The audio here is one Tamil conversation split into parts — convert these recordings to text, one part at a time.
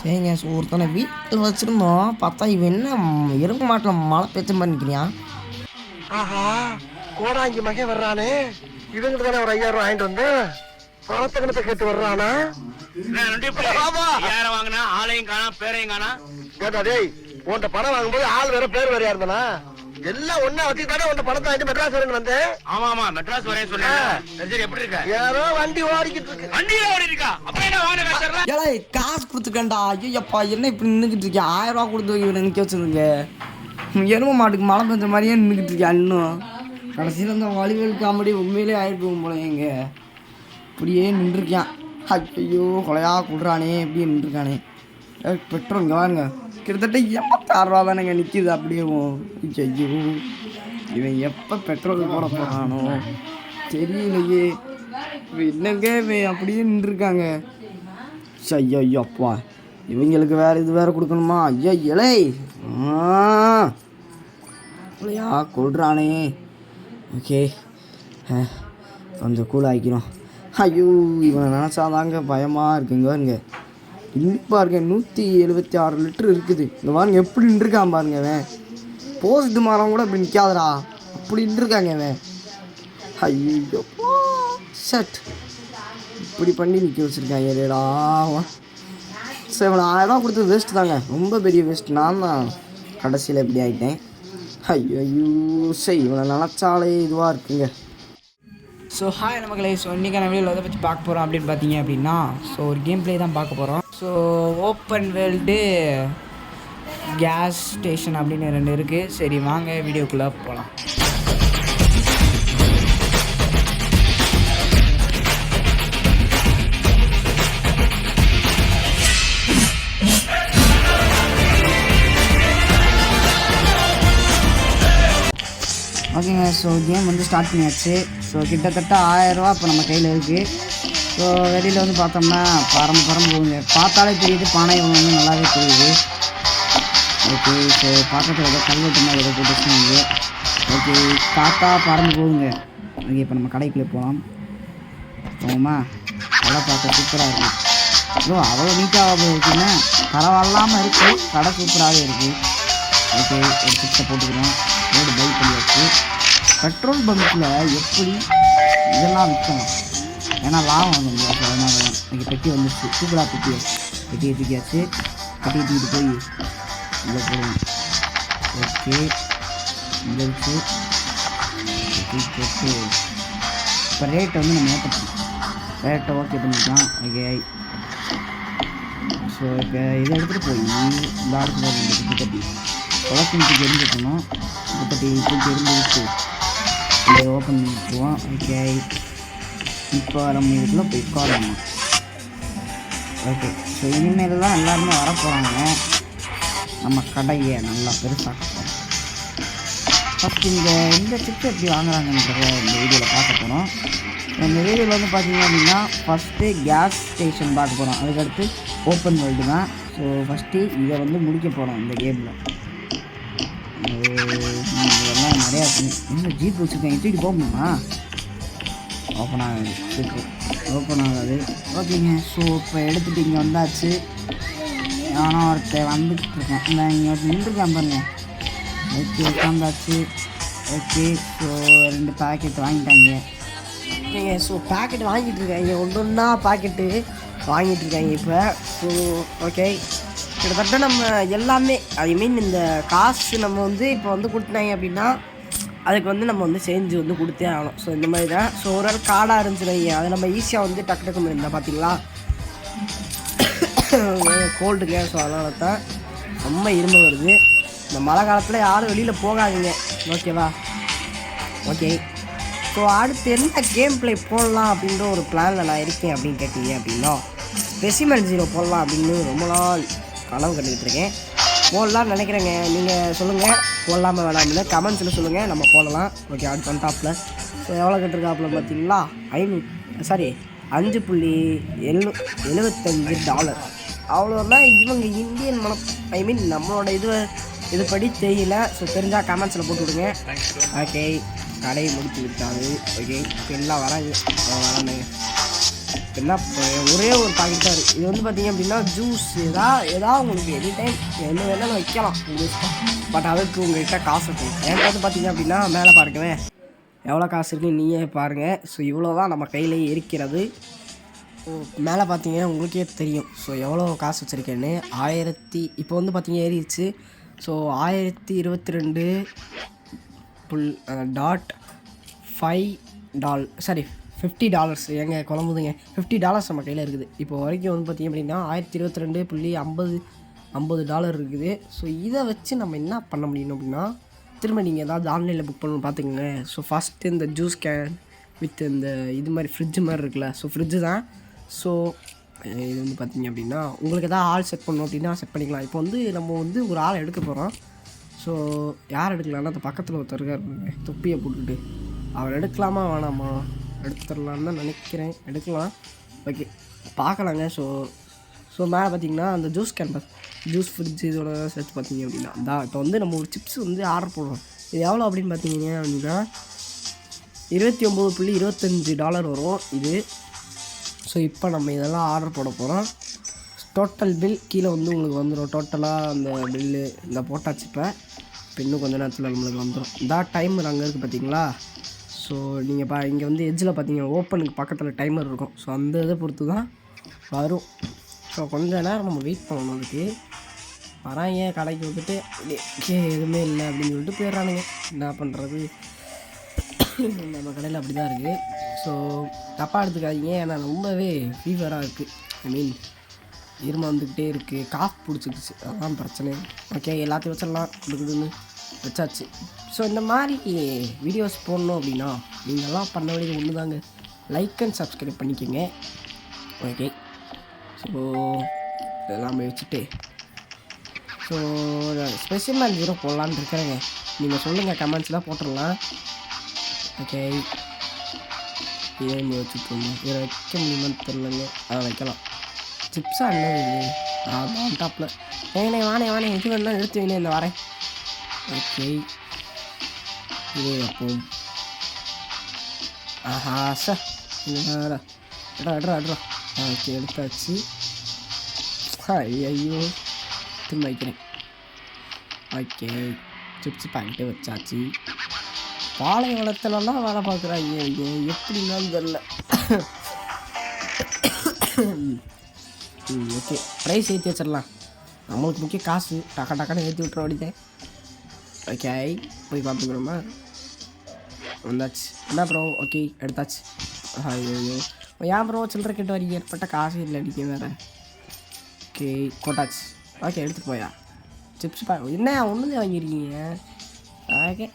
சரிங்க. ஸோ ஒருத்தனை வீட்டில் வச்சுருந்தோம். பார்த்தா இவன் என்ன எருக்க மாட்டில் மழை பெய்ச்ச மாதிரி நிற்கிறான். ஆஹா, கோடாங்கி மகன் வர்றானே. இவங்கிட்ட தானே ஒரு 5000 வாங்கிட்டு வந்து பணத்தை கணத்தை கேட்டு வர்றானா? யார வாங்கினா ஆளையும் காணா பேரையும் காணா. கேட்டா டேய், உன்கிட்ட பணம் வாங்கும்போது ஆள் வேற பேர் வேறையா இருந்தானா? எல்லாம் ஒன்னா வச்சுக்கிட்டானே உன்கிட்ட பணத்தை வாங்கிட்டு மெட்ராஸ் வரேன்னு வந்து. ஆமா ஆமா மெட்ராஸ் வரேன்னு சொன்னேன். சரி எப்படி இருக்க? யாரோ வண்டி ஓடிக்கிட்டு இருக்கு. வண்டியில ஓடி இருக்கா? அப்ப என்ன வாங்க காசு? ஏழை காசு கொடுத்துக்கண்டா. ஐயோப்பா என்ன இப்படி நின்றுக்கிட்டு இருக்கேன். 1000 ரூபா கொடுத்து இவனை நிற்க வச்சுருங்க. எரும மாட்டுக்கு மழை பெஞ்ச மாதிரியே நின்றுக்கிட்டு இருக்கேன். இன்னும் கடைசியில் இந்த வழிவெளி காமெடி உண்மையிலே ஆகிருக்கும் போல. எங்க இப்படியே நின்றுருக்கான். ஐயோ கொலையா கொடுறானே இப்படியே நின்றுருக்கானே. பெட்ரோல் இங்கே வாங்க கிட்டத்தட்ட 86 ரூபா தானேங்க நிற்கிது. அப்படியே ஐயோ இவன் எப்போ பெட்ரோல் போட போகிறானோ தெரியலையே. என்னங்க இவன் அப்படியே நின்றுருக்காங்க. ஐயோ ஐயோ அப்பா, இவங்களுக்கு வேறு இது வேறு கொடுக்கணுமா? ஐயோ இலை கொலையா கொடுறானே. ஓகே கொஞ்சம் கூல் ஆகிக்கிறோம். ஐயோ இவனை நினச்சாதாங்க பயமாக இருக்குங்க. பாருங்க இனிப்பாக இருக்கேன். 176 லிட்டர் இருக்குது. இந்த பாருங்க எப்படி நின்றுருக்கான் பாருங்க. அவன் போஸ்ட் மரம் கூட இப்படி நிற்காதடா, அப்படி நின்றுருக்காங்க அவன். ஐயோ ஷட் இப்படி பண்ணி நிற்க வச்சுருக்காங்க. ஏடா சரி, இவனை 1000 ரூபா கொடுத்து வேஸ்ட்டு தாங்க, ரொம்ப பெரிய வேஸ்ட். நான் தான் கடைசியில் இப்படி ஆகிட்டேன். ஐயோ சரி, இவனை நினச்சாலே இதுவாக இருக்குங்க. So hi நமக்களே. ஸோ இன்றைக்கான வீடியோவில் எதை பற்றி பார்க்க போகிறோம் அப்படின்னு பார்த்தீங்க அப்படின்னா, ஸோ ஒரு கேம் ப்ளே தான் பார்க்க போகிறோம். So open world gas station அப்படின்னு 2 இருக்குது. சரி வாங்க வீடியோக்குள்ளே போகலாம். ஓகேங்க. ஸோ கேம் வந்து ஸ்டார்ட் பண்ணியாச்சு. ஸோ கிட்டத்தட்ட 1000 ரூபா இப்போ நம்ம கையில் இருக்குது. ஸோ வெளியில் வந்து பார்த்தோம்னா பறந்து போகுங்க. பார்த்தாலே தெரியுது, பானை வந்து நல்லாவே தெரியுது. ஓகே. ஸோ பார்க்கறதுக்கு ஏதோ கல்வெட்டு மாதிரி ஏதோ போட்டுருக்காங்க. ஓகே பார்த்தா பறந்து போகுங்க. ஓகே இப்போ நம்ம கடைக்குள்ளே போகலாம். போமா கடை பார்க்க சூப்பராக இருக்குது. அவ்வளோ நீட்டாக இருக்குன்னா பரவாயில்லாமல் இருக்குது. கடை சூப்பராகவே இருக்குது. ஓகே ஒரு சிக்ஸை போட்டுக்கிறோம். ரோடு பை பண்ணியாச்சு. பெட்ரோல் பங்க்கில் எப்படி இதெல்லாம் விற்கலாம், ஏன்னா லாபம் வாங்க முடியாது. அதனால தான் இங்கே பெட்டி வந்துச்சு. சூப்பராக பெட்டியை தூக்கியாச்சு. பெட்டியை தூக்கிட்டு போய் இங்கே போடுவோம். ஓகே இங்கே வச்சு போட்டு இப்போ ரேட்டை வந்து நம்ம ஏற்றப்படும். ரேட்டை ஓகே பண்ணிக்கலாம். ஓகே ஸோ இப்போ இதை எடுத்துகிட்டு போய் இந்த ஆடுக்கு போய் கட்டி குளத்தின் எரிஞ்சுக்கணும். முப்பத்தி தூக்கி இருந்துச்சு இதை ஓப்பன் பண்ணிக்குவோம். ஓகே இப்போ நம்ம இதுக்குள்ளே போய் உட்காரணும். ஓகே ஸோ இனிமேல் தான் எல்லாருமே வரப்போகிறாங்க. நம்ம கடையை நல்லா பெருசாக போகிறோம். ஃபஸ்ட்டு இந்த சிப்ஸ் எப்படி வாங்குறாங்கன்றத இந்த வீடியோவில் பார்க்க போகிறோம். இந்த வீடியோவில் வந்து பார்த்தீங்க அப்படின்னா ஃபஸ்ட்டு கேஸ் ஸ்டேஷன் பார்க்க போகிறோம். அதுக்கடுத்து ஓப்பன் வேர்ல்டு தான். ஸோ ஃபஸ்ட்டு இதை வந்து முடிக்க போகிறோம் இந்த கேமில். இதெல்லாம் நிறையா என்ன ஜீப் வச்சுருக்கேன். தூக்கிட்டு போகணுமா? ஓப்பன் ஆகாது. சூப்பர் ஓப்பன் ஆகாது. ஓகேங்க. ஸோ இப்போ எடுத்துகிட்டு இங்கே வந்தாச்சு. ஆனால் ஒருத்தர் வந்துட்டு இருக்கேன். இந்த இங்கே ஒருத்தர் நின்றுருக்கேன் பாருங்க. ஓகே உட்காந்தாச்சு. ஓகே ஸோ 2 பேக்கெட் வாங்கிட்டாங்க. ஓகேங்க. ஸோ பேக்கெட் வாங்கிட்டு இருக்காங்க. ஒன்றா பாக்கெட்டு வாங்கிட்டு இருக்காங்க இப்போ. ஸோ ஓகே கிட்டத்தட்ட நம்ம எல்லாமே ஐ மீன் இந்த காசு நம்ம வந்து இப்போ வந்து கொடுத்தாங்க அப்படின்னா அதுக்கு வந்து நம்ம வந்து செஞ்சு வந்து கொடுத்தே ஆகணும். ஸோ இந்த மாதிரி தான். ஸோ ஒரு கார்டாக இருந்துச்சுன்னு அதை நம்ம ஈஸியாக வந்து டக்கு டக்கு இருந்தால் பார்த்தீங்களா கோல்டுங்க. ஸோ அதனால தான் ரொம்ப இரும்பு வருது. இந்த மழை காலத்தில் யாரும் வெளியில் போகாதீங்க. ஓகேவா? ஓகே ஸோ அடுத்து என்ன கேம் ப்ளே போடலாம் அப்படின்ற ஒரு பிளானில் நான் இருக்கேன் அப்படின்னு கேட்டீங்க அப்படின்னா ஸ்பெசிமென் 0 போடலாம் அப்படின்னு ரொம்ப நாள் கனவு கண்டுக்கிட்டு இருக்கேன். போடலான்னு நினைக்கிறேங்க. நீங்கள் சொல்லுங்கள் போடலாமல் வேணாம்னு கமெண்ட்ஸில் சொல்லுங்கள், நம்ம போடலாம். ஓகே அடுத்து ஒன் டாப்பில் ஸோ எவ்வளோ கட்டிருக்காப்புல பார்த்தீங்களா? $5.75 அவ்வளோதான். இவங்க இந்தியன் ஐ மீன் நம்மளோட இதுபடி தெரியல. ஸோ தெரிஞ்சால் கமெண்ட்ஸில் போட்டு விடுங்க. ஓகே கடையை முடித்து விட்டாது. ஓகே இப்போ எல்லாம் வராங்க. என்ன ஒரே ஒரு பாக்கெட் தான் இருக்குது. இது வந்து பார்த்திங்க அப்படின்னா ஜூஸ் ஏதாவது உங்களுக்கு எனி டைம் என்ன வேணாலும் வைக்கலாம் உங்களுக்கு. பட் அதுக்கு உங்கள்கிட்ட காசு இருக்கும். என்கிட்ட வந்து பார்த்திங்க அப்படின்னா மேலே பாருங்கவே எவ்வளோ காசு இருக்குன்னு நீயே பாருங்கள். ஸோ இவ்வளோ தான் நம்ம கையிலே இருக்கிறது. ஸோ மேலே பார்த்தீங்கன்னா உங்களுக்கே தெரியும். ஸோ எவ்வளோ காசு வச்சுருக்கேன்னு இப்போ வந்து பார்த்திங்க ஏறிடுச்சு. ஸோ 1022.5 $50 எங்க குழம்புதுங்க. $50 நம்ம கையில் இருக்குது. இப்போ வரைக்கும் வந்து பார்த்திங்க அப்படின்னா 1022.50 இருக்குது. ஸோ இதை வச்சு நம்ம என்ன பண்ண முடியும் அப்படின்னா திரும்ப நீங்கள் ஏதாவது ஆன்லைனில் புக் பண்ணணும்னு பார்த்துக்கோங்க. ஸோ ஃபஸ்ட்டு இந்த ஜூஸ் கேன் வித் இந்த இது மாதிரி ஃப்ரிட்ஜு மாதிரி இருக்குல்ல, ஸோ ஃப்ரிட்ஜு தான். ஸோ இது வந்து பார்த்திங்க அப்படின்னா உங்களுக்கு எதாவது ஆள் செட் பண்ணணும் அப்படின்னா செட் பண்ணிக்கலாம். இப்போ வந்து நம்ம வந்து ஒரு ஆள் எடுக்க போகிறோம். ஸோ யார் எடுக்கலாம்னா அந்த பக்கத்தில் ஒருத்தர் இருக்காரு தொப்பியை போட்டுக்கிட்டு, அவர் எடுக்கலாமா வேணாமா? எடுத்துடலான்னு தான் நினைக்கிறேன். எடுக்கலாம், ஓகே பார்க்கலாங்க. ஸோ மேலே பார்த்திங்கன்னா அந்த ஜூஸ் ஃப்ரிட்ஜ் இதோட சேர்த்து பார்த்திங்க அப்படின்னா இப்போ வந்து நம்ம ஒரு சிப்ஸ் வந்து ஆர்டர் போடுறோம். இது எவ்வளோ அப்படின்னு பார்த்தீங்க அப்படின்னா $29.25 வரும் இது. ஸோ இப்போ நம்ம இதெல்லாம் ஆர்டர் போட போகிறோம். டோட்டல் பில் கீழே வந்து உங்களுக்கு வந்துடும். டோட்டலாக அந்த பில்லு இந்த போட்டாச்சு. இப்போ இன்னும் கொஞ்சம் நேரத்தில் நம்மளுக்கு வந்துடும். டைமர் அங்கே இருக்குது பார்த்தீங்களா? ஸோ நீங்கள் இங்கே வந்து எட்ஜில் பார்த்தீங்கன்னா ஓப்பனுக்கு பக்கத்தில் டைமர் இருக்கும். ஸோ அந்த இதை பொறுத்து தான் வரும். ஸோ கொஞ்சம் நேரம் நம்ம வெயிட் பண்ணணும். அதுக்கு வராங்க கடைக்கு வந்துட்டு எதுவுமே இல்லை அப்படின்னு சொல்லிட்டு போயிடுறானுங்க. என்ன பண்ணுறது, நம்ம கடையில் அப்படி தான் இருக்குது. ஸோ தப்பாக எடுத்துக்காதீங்க, ஏன்னா ரொம்பவே ஃபீவராக இருக்குது. ஐ மீன் இரும வந்துக்கிட்டே இருக்குது, காஃப் பிடிச்சிக்கிச்சு, அதுதான் பிரச்சனை. ஓகே எல்லாத்தையும் வச்சிடலாம், கொடுக்குதுன்னு வச்சாச்சு. ஸோ இந்த மாதிரி வீடியோஸ் போடணும் அப்படின்னா நீங்கள்லாம் பண்ண வேண்டியது ஒன்று தாங்க, லைக் அண்ட் சப்ஸ்கிரைப் பண்ணிக்கோங்க. ஓகே ஸோ இதெல்லாம் வச்சுட்டு ஸோ ஸ்பெஷல் 0 போடலான்னு இருக்கிறேங்க. நீங்கள் சொல்லுங்கள், கமெண்ட்ஸில் போட்டுடலாம். ஓகே ஏன் வச்சுக்கோங்க, இதை வைக்க முடியுமான்னு தெரியலங்க. அதை வைக்கலாம். சிப்ஸாக என்னது அதான் டாப்பில் வானே இது வேணால் எடுத்து வைங்க, இந்த வரேன். ஓகே இது அப்போ ஆஹா சார் அட்ரா ஓகே எடுத்தாச்சு. ஐயோ திரும்ப வைக்கிறேன். ஓகே சிப்ஸ் பாக்கெட்டு வச்சாச்சு. பாலைவனத்துலலாம் வேலை பார்க்குறாங்க, எப்படின்னாலும் தெரில. ஓகே ப்ரைஸ் ஏற்றி வச்சிடலாம், நம்மளுக்கு முக்கிய காசு. டக்கான்னு ஏற்றி விட்டுற வேண்டியதேன். ஓகே போய் பார்த்துக்கிறோமா, வந்தாச்சு. என்ன ப்ரோ? ஓகே எடுத்தாச்சு. ஐயோ ஏன் ப்ரோ சில்லறை கேட்டு வரீங்க? ஏற்பட்ட காசு இல்லை அடிக்க வேறு. ஓகே போட்டாச்சு. ஓகே எடுத்துகிட்டு போயா சிப்ஸ் என்ன ஒன்றுதே வாங்கியிருக்கீங்க? ஓகே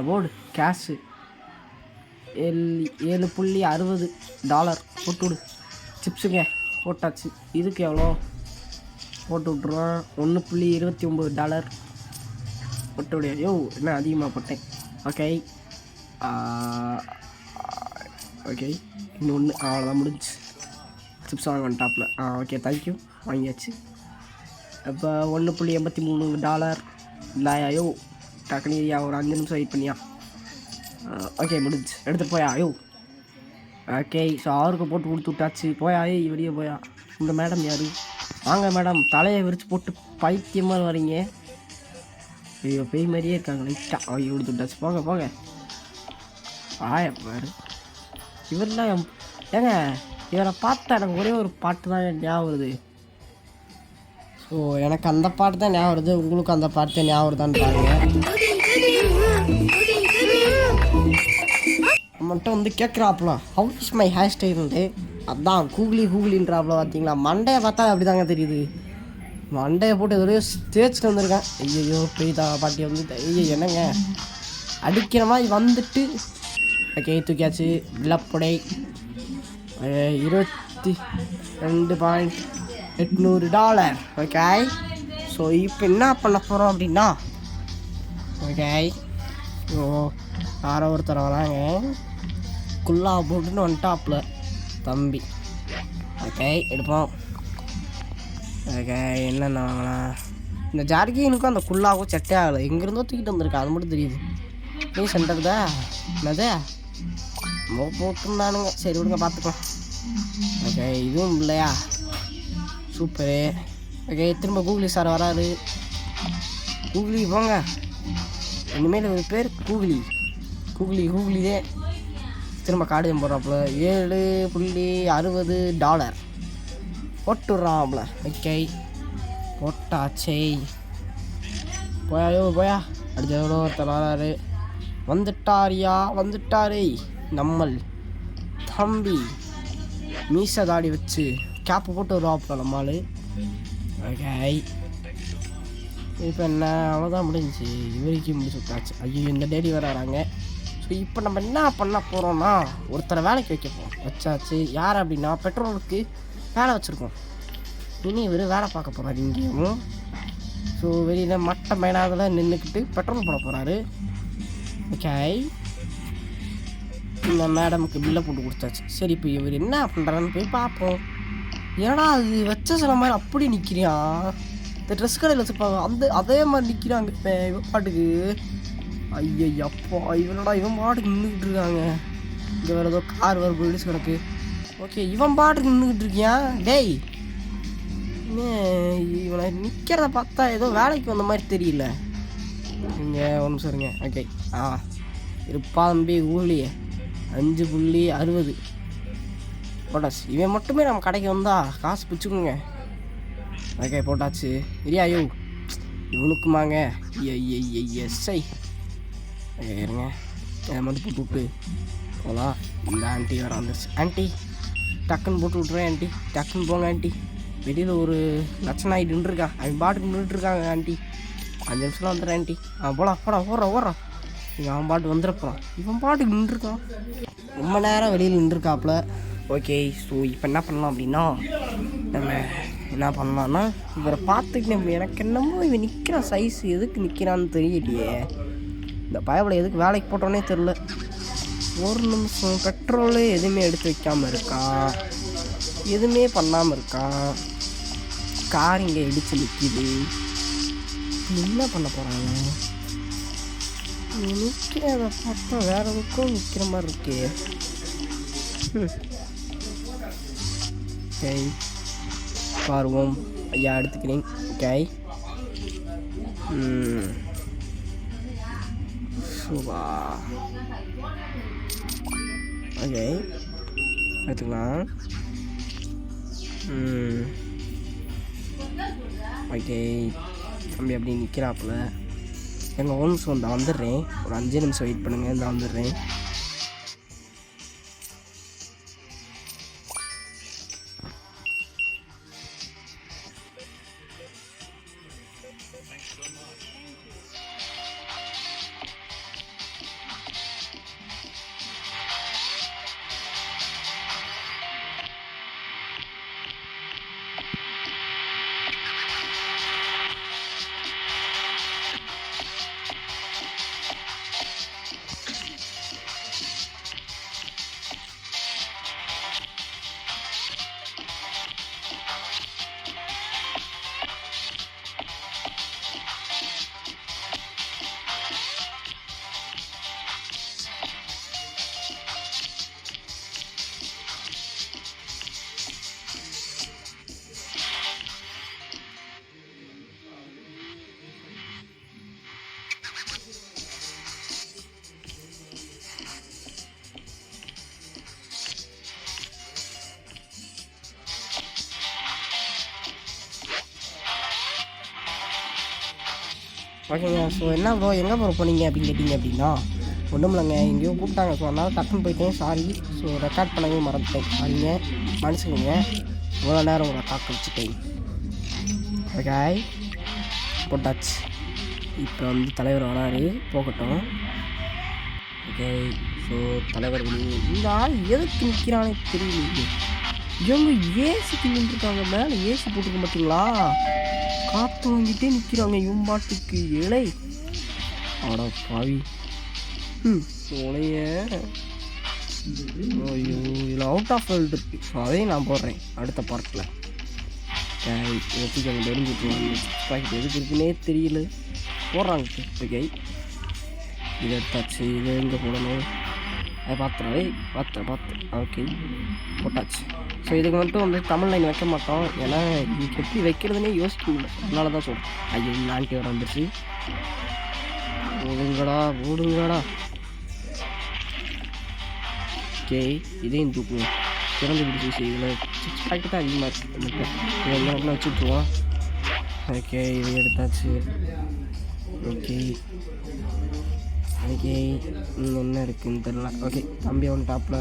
போர்டு கேஷு $7.60 போட்டு விடு. சிப்ஸுங்க போட்டாச்சு. இதுக்கு எவ்வளோ போட்டு விட்ருவோம்? $1.29 போட்டு விட. யோ என்ன அதிகமாக போட்டேன். ஓகே ஓகே இன்னொன்று அவ்வளோதான் முடிஞ்சு. சிப்ஸ் வாங்க டாப்பில். ஓகே தேங்க்யூ, வாங்கியாச்சு. இப்போ $1.83 இல்லையா? டக்குனியா ஒரு 5 நிமிஷம் வெயிட் பண்ணியா? ஓகே முடிஞ்சு, எடுத்துகிட்டு போயா? ஓகே ஸோ அவருக்கு போட்டு கொடுத்து விட்டாச்சு. போயா வெளியே போயா? இந்த மேடம் யார்? வாங்க மேடம், தலையை விரித்து போட்டு பைத்தியமாக வரீங்க. ஐயோ பேய் மாதிரியே இருக்காங்க லைட்டாக. ஐயோ கொடுத்து விட்டாச்சு. போங்க பாரு. இவரெலாம் ஏங்க இவரை பார்த்தா எனக்கு ஒரே ஒரு பாட்டு தான் ஞாபகம் வருது. ஸோ எனக்கு அந்த பாட்டு தான் ஞாபகம் வருது, உங்களுக்கு அந்த பாட்டு தான் ஞாபகம் வருதான்னு பாருங்க. மட்டும் வந்து கேட்குறாப்புல ஹவு இஸ் மை ஹேர் ஸ்டைல்ன்ட்டு. அதான் கூகுளின்றாப்புல. பார்த்தீங்களா மண்டையை பார்த்தா அப்படி தாங்க தெரியுது. மண்டையை போட்டு ஒரே தேய்ச்சிட்டு வந்திருக்கேன். ஐயோ பெய்தா பாட்டி வந்துட்டு. ஐயோ என்னங்க அடிக்கிற மாதிரி வந்துட்டு. ஓகே தூக்கியாச்சு. விளப்புடை $22.800. ஓகே ஸோ இப்போ என்ன பண்ண போகிறோம் அப்படின்னா, ஓகே ஸோ யாரோ ஒருத்தர் வராங்க, குல்லா போட்டுன்னு வந்துட்டாப்புல தம்பி. ஓகே எடுப்போம். ஓகே என்னென்ன வாங்கலாம்? இந்த ஜார்கினுக்கும் அந்த குல்லாவுக்கும் செட்டே ஆகலை. எங்கேருந்தோ தூக்கிட்டு வந்திருக்கேன், அது மட்டும் தெரியுது. நீ சென்டர் தான் என்னது போட்டுருந்தானுங்க. சரி விடுங்க பார்த்துக்கலாம். ஓகே இதுவும் இல்லையா, சூப்பரு. ஓகே திரும்ப கூகுளி சார் வராரு. கூகுளி போங்க, இனிமேல் ஒரு பேர் கூகுளிதே. திரும்ப கார்டு போடுறாப்புல $7.60 போட்டுடுறாப்புல. ஓகே போட்டாச்சே. போயா அடுத்த எவ்வளோ ஒருத்தர் வராரு. வந்துட்டாரே நம்மள் தம்பி. மீசை தாடி வச்சு கேப்பு போட்டு வருவாப்புல நம்மால். ஓகே இப்போ என்ன, அவ்வளோதான் முடிஞ்சிச்சு. இவருக்கு முடிச்சு விட்டாச்சு. ஐயோ இந்த டேடி வராங்க. ஸோ இப்போ நம்ம என்ன பண்ண போகிறோம்னா, ஒருத்தரை வேலைக்கு வைக்க போகிறோம். வச்சாச்சு. யார் அப்படின்னா பெட்ரோலுக்கு வேலை வச்சுருக்கோம். இனி இவர் வேலை பார்க்க போகிறாரு இங்கேயும். ஸோ வெளியில் மட்டை மேனாதில் நின்றுக்கிட்டு பெட்ரோல் போட போகிறாரு. ஓகே இந்த மேடமுக்கு பில்லை போட்டு கொடுத்தாச்சு. சரி இப்போ இவர் என்ன பண்ணுறாருன்னு போய் பார்ப்போம். ஏன்னா அது வச்ச சில மாதிரி அப்படி நிற்கிறான். இந்த ட்ரெஸ் கடையில் வச்சுருப்பாங்க அதே மாதிரி நிற்கிறாங்க. இப்போ இவன் பாட்டுக்கு ஐயப்பா இவன் பாட்டுக்கு நின்றுக்கிட்டு இருக்காங்க. இங்கே வேறு ஏதோ கார் வேறு போயிடுச்சு கிடக்கு. ஓகே இவன் பாட்டுக்கு நின்றுக்கிட்டு இருக்கியான். டேய் இவனை நிற்கிறத பார்த்தா ஏதோ வேலைக்கு வந்த மாதிரி தெரியல. இங்கே ஒன்று சொல்லுங்க. ஓகே இருப்பா தம்பி ஊழியே 5.60 போட்டாச்சு. இவன் மட்டுமே நம்ம கடைக்கு வந்தா காசு பிடிச்சிக்கோங்க. ஓகே போட்டாச்சு. ஐயோ இவனுக்குமாங்க எஸ்ஐ. ஓகே இருங்க வந்து போட்டு விட்டு போகலாம். இந்த ஆண்டி வேறு வந்துருச்சு. ஆண்டி டக்குன்னு போட்டு விட்றேன். ஆண்டி டக்குன்னு போங்க ஆண்டி. வெளியில் ஒரு லட்சணம் ஆகிட்டு நின்றுருக்கா. அவன் பாட்டுக்கு நின்றுட்டுருக்காங்க. ஆண்டி 5 நிமிஷத்தில் வந்துடுறேன் ஆண்டி. போடா ஓடுறான். இவன் அவன் பாட்டு வந்துடப்போகிறான். இவன் பாட்டுக்கு நின்றுருக்கான். ரொம்ப நேரம் வெளியில் நின்றுருக்காப்புல. ஓகே ஸோ இப்போ என்ன பண்ணலாம் அப்படின்னா, நம்ம என்ன பண்ணலான்னா இவரை பார்த்துக்கிட்டு எனக்கு என்னமோ இவன் நிற்கிற சைஸ் எதுக்கு நிற்கிறான்னு தெரியலையே. இந்த பயவில் எதுக்கு வேலைக்கு போட்டோன்னே தெரில. ஒரு நிமிஷம் பெட்ரோலு எதுவுமே எடுத்து வைக்காமல் இருக்கான். எதுவுமே பண்ணாமல் இருக்கான். கார் இங்கே இடித்து நிற்கிது. என்ன பண்ண போகிறாங்க? நிற்கிறத பார்த்தா வேற எதுக்கும் நிற்கிற மாதிரி இருக்கே. ஓகே பாருவோம். ஐயா எடுத்துக்கிறேன். ஓகே சூப்பா. ஓகே எடுத்துக்கலாம். ஓகே தம்பி அப்படி நிற்கிறாப்புல. எங்கள் ஓன்ஸ் வந்துடுறேன். ஒரு 5 நிமிஷம் வெயிட் பண்ணுங்கள். இந்த வந்துடுறேன். ஓகேங்க. ஸோ என்ன ப்ரோ எங்கே ப்ரோ போனீங்க அப்படின்னு கேட்டிங்க அப்படின்னா, ஒன்றும் இல்லைங்க, எங்கேயோ கூப்பிட்டாங்க. ஸோ அதனால் டக்குன்னு போயிட்டேன். சாரி. ஸோ ரெக்கார்ட் பண்ணவே மறந்துட்டேன். சாரிங்க, மனுஷங்க. இவ்வளோ நேரம் உங்களை காக்க வச்சுட்டேன். ஓகே போட்டாச்சு. இப்போ தலைவர் வராரு, போகட்டும். ஓகே ஸோ தலைவர் இந்த ஆள் எதுக்கு நிற்கிறானே தெரியல. இவங்க ஏசிக்கு நின்றுருக்காங்க. மேலே ஏசி போட்டுக்க மாட்டிங்களா? காற்று வாங்கிட்டே நிற்கிறாங்க இவன் பாட்டுக்கு. இலை ஆடா பாவி. சோலைய ஐயோ இதில் அவுட் ஆஃப் வேர்ல்டு இருக்குது. ஸோ அதையும் நான் போடுறேன் அடுத்த பார்ட்டில். எத்திக்காங்க தெரிஞ்சுட்டுருவாங்க. பாக்கெட் எதுக்கு இருக்குன்னே தெரியல. போடுறாங்க. ஓகே இதை எடுத்தாச்சு. இதை எங்கே போடணும்? அதை பார்த்தேன் ஓகே போட்டாச்சு. ஸோ இதுக்கு மட்டும் வந்து தமிழ் லைன் வைக்க மாட்டோம், ஏன்னா இதுக்கு எப்படி வைக்கிறதுனே யோசிக்க முடியல, அதனால தான் சொல்கிறேன். ஐயோ ஆண்டி வர வந்துருச்சு, ஓடுங்கடா. ஓகே இதையும் தூக்குவோம், திறந்து பிடிச்சி. இதில் 6 பாக்கெட் தான் அதிகமாக இருக்குது, இதெல்லாம் வச்சுட்ருவோம். ஓகே இது எடுத்தாச்சு. ஓகே என்ன இருக்குன்னு தெரியல. ஓகே தம்பி ஒன் டாப்பில்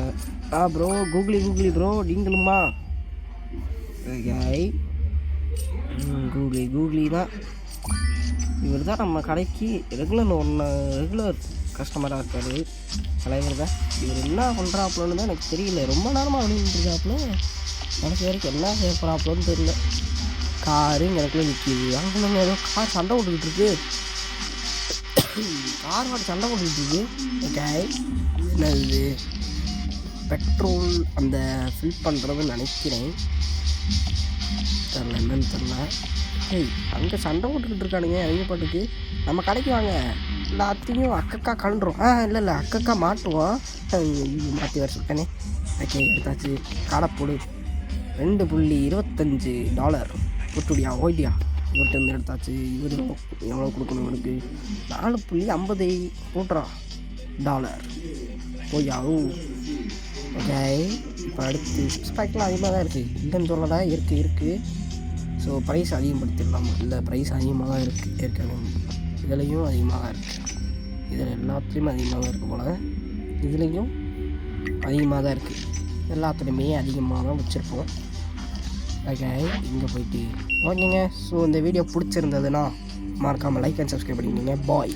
ப்ரோ கூகுளி ப்ரோ நீங்களுமா? ஓகே கூகுளி தான், இவர் தான் நம்ம கடைக்கு ரெகுலர் கஸ்டமராக இருக்கார், தலைவர் தான். இவர் என்ன பண்ணுறாப்புலன்னு தான் எனக்கு தெரியல, ரொம்ப நேரமாக விளையாண்டுருக்காப்புல, எனக்கு வரைக்கும் என்ன செய்யப்படுறாப்புலன்னு தெரியல. காரு எனக்குள்ளே நிற்கிது, அங்கே ஏதோ கார் சண்டை போட்டுக்கிட்டு இருக்கு, சண்டை போட்டுக்கிட்டு இருக்கு. ஓகே என்னது பெட்ரோல் அந்த ஃபில் பண்ணுறதுன்னு நினைக்கிறேன், தெரில என்னன்னு தெரில. அங்கே சண்டை போட்டுக்கிட்டு இருக்கானுங்க அவங்க பாட்டுக்கு. நம்ம கடைக்கு வாங்க, எல்லாத்தையும் அக்கக்கா கலண்டுரும். இல்லை அக்கக்கா மாட்டுவோம், மாற்றி வர சொல்லிட்டேனே. ஓகே எடுத்தாச்சு. கடை போடு $2.25 போட்டுடியா ஓய்டியா. இவர்கிட்ட இருந்து எடுத்தாச்சு. இவர் எவ்வளோ கொடுக்கணும், இவருக்கு $4.50 போட்டுறான் $. போயாவும். ஓகே இப்போ அடுத்து 6 பேக்கெலாம் அதிகமாக தான் இருக்குது, இல்லைன்னு சொல்லலை, இருக்குது. ஸோ ப்ரைஸ் அதிகப்படுத்திடலாமா? இல்லை ப்ரைஸ் அதிகமாக தான் இருக்குது, ஏற்கனவே இதுலேயும் அதிகமாக தான் இருக்குது, இதில் எல்லாத்துலேயுமே அதிகமாக தான் இருக்குது போல், இதுலேயும் அதிகமாக தான் இருக்குது, எல்லாத்துலேயுமே அதிகமாக தான் வச்சுருப்போம். ஓகே இங்கே போயிட்டு ஓகேங்க. ஸோ இந்த வீடியோ பிடிச்சிருந்ததுன்னா மறக்காமல் லைக் அண்ட் சப்ஸ்கிரைப் பண்ணிக்கோங்க. பாய்.